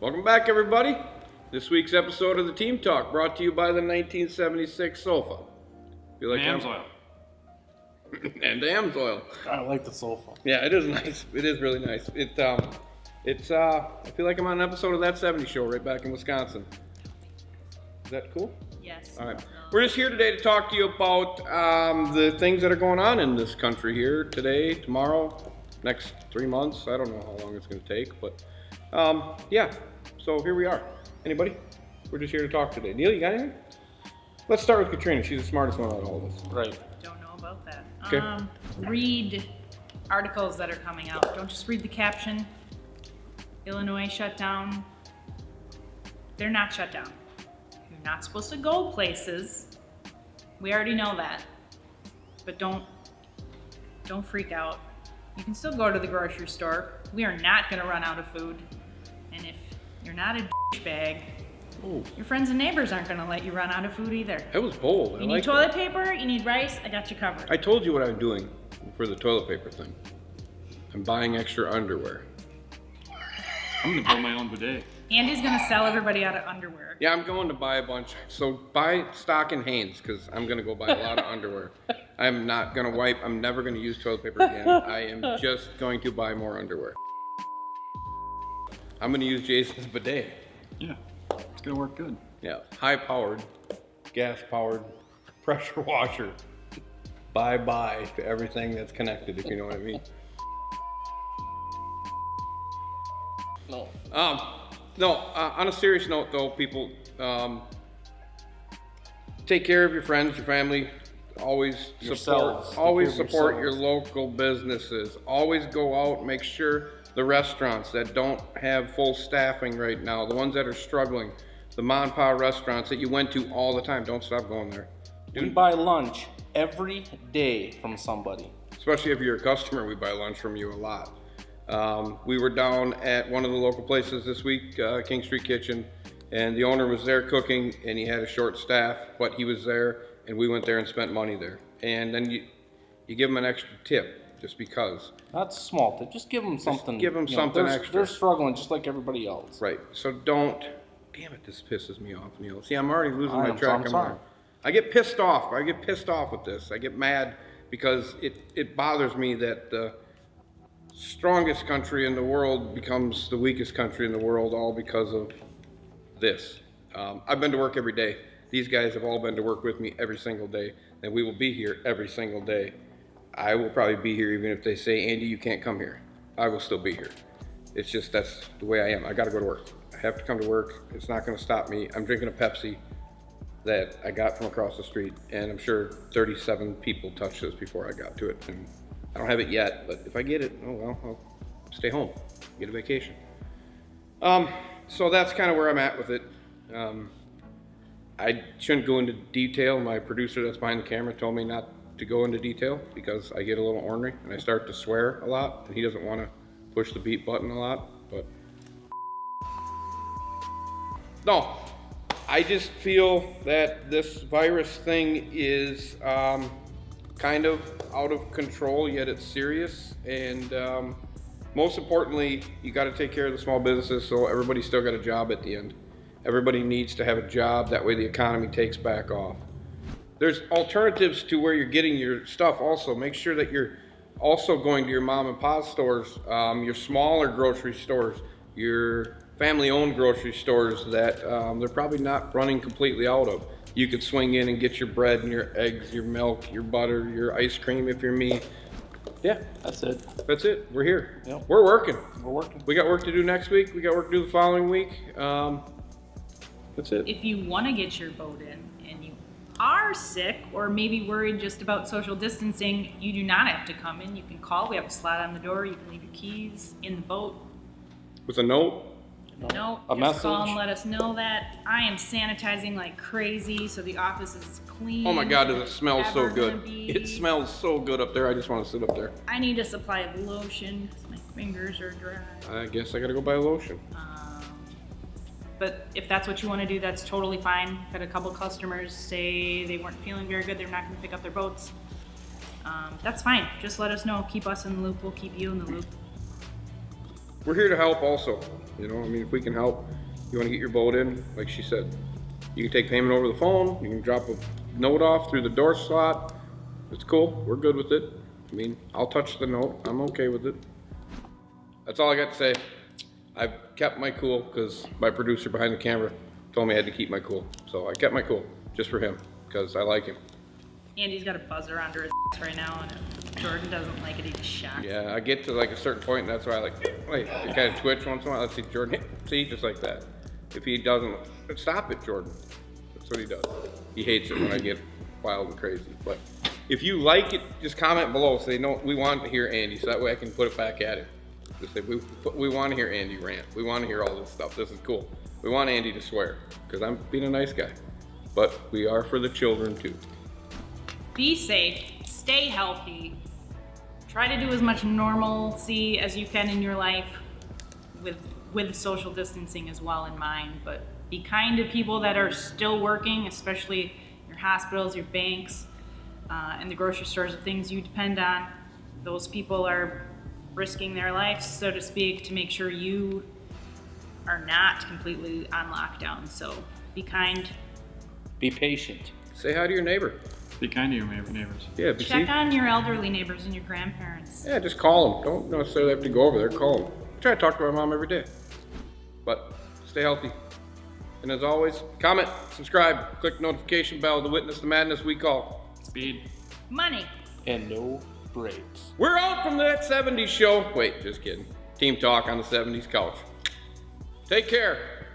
Welcome back, everybody. This week's episode of the Team Talk brought to you by the 1976 sofa. Feel like Amsoil. And Amsoil. I like the sofa. Yeah, it is nice. It is really nice. I feel like I'm on an episode of That 70s Show right back in Wisconsin. Is that cool? Yes. All right. We're just here today to talk to you about the things that are going on in this country here today, tomorrow, next 3 months. I don't know how long it's going to take, but yeah. So here we are. Anybody? We're just here to talk today. Neil, you got anything? Let's start with Katrina. She's the smartest one out of all of us. Right. Don't know about that. Okay. Read articles that are coming out. Don't just read the caption. Illinois shut down. They're not shut down. You're not supposed to go places. We already know that. But don't freak out. You can still go to the grocery store. We are not going to run out of food. And if you're not a bag, your friends and neighbors aren't going to let you run out of food either. That was bold. You need toilet paper, you need rice, I got you covered. I told you what I'm doing for the toilet paper thing. I'm buying extra underwear. I'm gonna build my own bidet. Andy's going to sell everybody out of underwear. Yeah, I'm going to buy a bunch. So buy stock in Hanes because I'm going to go buy a lot of underwear. I'm not going to wipe. I'm never going to use toilet paper again. I am just going to buy more underwear. I'm going to use Jason's bidet. Yeah, it's gonna work good. Yeah, high-powered, gas-powered, pressure washer. Bye-bye to everything that's connected, if you know what I mean. No. On a serious note, though, people, take care of your friends, your family. Always Yourselves. Take Always care of support your yourselves. local businesses. Always go out. Make sure the restaurants that don't have full staffing right now, the ones that are struggling, the mom and pop restaurants that you went to all the time, don't stop going there. We buy lunch every day from somebody. Especially if you're a customer, we buy lunch from you a lot. We were down at one of the local places this week, King Street Kitchen, and the owner was there cooking, and he had a short staff, but he was there, and we went there and spent money there. And then you give them an extra tip, just because. That's small tip. Just give them something. give 'em something extra. They're struggling just like everybody else. Right, so don't, damn it, this pisses me off, Neil. See, I'm already losing my I'm track of sorry. mind. I get pissed off with this. I get mad because it bothers me that the strongest country in the world becomes the weakest country in the world, all because of this. I've been to work every day. These guys have all been to work with me every single day, and we will be here every single day. I will probably be here even if they say, Andy, you can't come here. I will still be here. It's just, that's the way I am. I gotta go to work. I have to come to work. It's not gonna stop me. I'm drinking a Pepsi that I got from across the street, and I'm sure 37 people touched this before I got to it. And I don't have it yet, but if I get it, oh well, I'll stay home, get a vacation. So that's kind of where I'm at with it. I shouldn't go into detail. My producer that's behind the camera told me not to go into detail because I get a little ornery and I start to swear a lot, and he doesn't want to push the beep button a lot, but no, I just feel that this virus thing is kind of out of control, yet it's serious, and most importantly, you got to take care of the small businesses so everybody's still got a job at the end. Everybody needs to have a job, that way the economy takes back off. There's alternatives to where you're getting your stuff also. Make sure that you're also going to your mom and pop stores, your smaller grocery stores, your family-owned grocery stores that they're probably not running completely out of. You could swing in and get your bread and your eggs, your milk, your butter, your ice cream if you're me. Yeah, That's it. that's it. We're here. Yep. We're working. We're working. We got work to do next week. We got work to do the following week. That's it. If you want to get your boat in and you are sick or maybe worried just about social distancing, you do not have to come in. You can call. We have a slot on the door. You can leave your keys in the boat. With a note. No, A just call message. and let us know that. I am sanitizing like crazy, so the office is clean. Oh my God, does it smell so Ever good? gonna be. It smells so good up there. I just want to sit up there. I need a supply of lotion because my fingers are dry. I guess I gotta go buy lotion. But if that's what you want to do, that's totally fine. Had a couple customers say they weren't feeling very good. They're not going to pick up their boats. That's fine. Just let us know. Keep us in the loop. We'll keep you in the loop. we're here to help also. You know, I mean, if we can help, you want to get your boat in, like she said, you can take payment over the phone. You can drop a note off through the door slot. It's cool. We're good with it. I mean, I'll touch the note. I'm okay with it. That's all I got to say. I've kept my cool because my producer behind the camera told me I had to keep my cool. So I kept my cool just for him because I like him. Andy's got a buzzer under his right now, and if Jordan doesn't like it, he just shocks. Yeah, I get to like a certain point, and that's why I like kind of twitch once in a while. Let's see, Jordan, see, just like that. If he doesn't, stop it, Jordan. That's what he does. He hates it when I get wild and crazy. But if you like it, just comment below. Say, no, we want to hear Andy, so that way I can put it back at him. Just say, we want to hear Andy rant. We want to hear all this stuff. This is cool. We want Andy to swear, because I'm being a nice guy. But we are for the children, too. Be safe, stay healthy, try to do as much normalcy as you can in your life with social distancing as well in mind, but be kind to people that are still working, especially your hospitals, your banks, and the grocery stores, the things you depend on. Those people are risking their lives, so to speak, to make sure you are not completely on lockdown. So be kind. Be patient. Say hi to your neighbor. Be kind to your neighbors. Yeah, but Check see? on your elderly neighbors and your grandparents. Yeah, just call them. Don't necessarily have to go over there. Call them. I try to talk to my mom every day. But stay healthy. And as always, comment, subscribe, click the notification bell to witness the madness we call Speed. Money. And no breaks. We're out from that 70s show. Wait, just kidding. Team talk on the 70s couch. Take care.